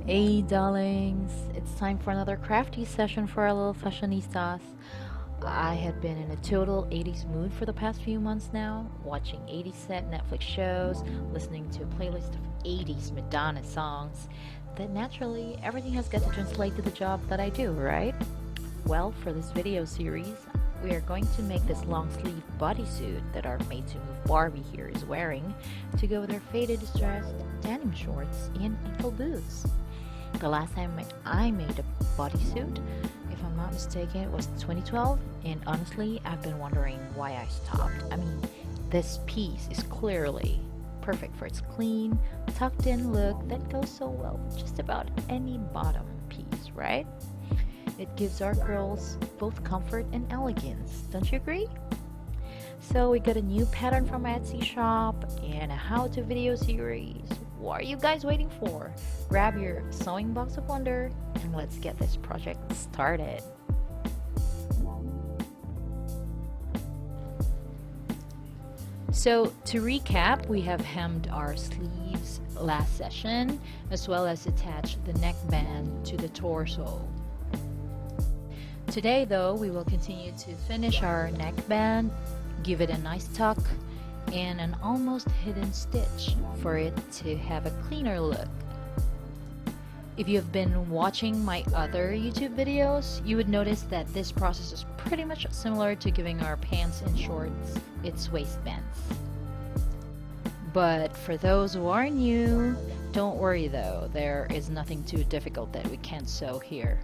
Hey darlings, it's time for another crafty session for our little fashionistas. I had been in a total 80s mood for the past few months now, watching 80s set Netflix shows, listening to a playlist of 80s Madonna songs, that naturally everything has got to translate to the job that I do, right? Well, for this video series, we are going to make this long sleeve bodysuit that our made to move Barbie here is wearing to go with her faded distressed denim shorts and ankle boots. The last time I made a bodysuit, if I'm not mistaken, it was 2012, and honestly, I've been wondering why I stopped. I mean, this piece is clearly perfect for its clean, tucked in look that goes so well with just about any bottom piece, right? It gives our girls both comfort and elegance, don't you agree? So we got a new pattern from my Etsy shop and a how-to video series. What are you guys waiting for? Grab your sewing box of wonder and let's get this project started. So to recap, we have hemmed our sleeves last session as well as attached the neckband to the torso. Today though, we will continue to finish our neckband, give it a nice tuck and an almost hidden stitch for it to have a cleaner look. If you have been watching my other YouTube videos, you would notice that this process is pretty much similar to giving our pants and shorts its waistbands. But for those who are new, don't worry though, there is nothing too difficult that we can't sew here.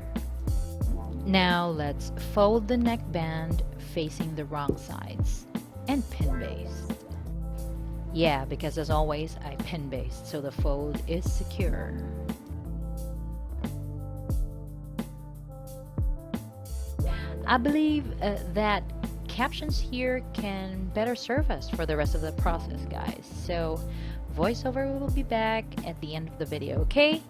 Now let's fold the neckband facing the wrong sides and pin baste. Yeah, because as always, I pin baste so the fold is secure. I believe that captions here can better serve us for the rest of the process, guys. So voiceover will be back at the end of the video, okay?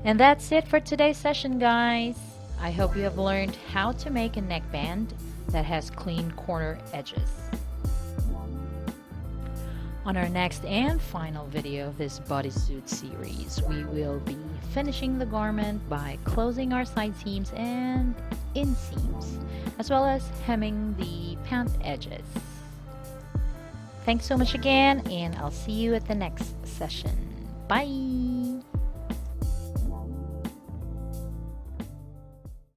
And that's it for today's session, guys. I hope you have learned how to make a neckband that has clean corner edges. On our next and final video of this bodysuit series, we will be finishing the garment by closing our side seams and inseams, as well as hemming the pant edges. Thanks so much again, and I'll see you at the next session. Bye!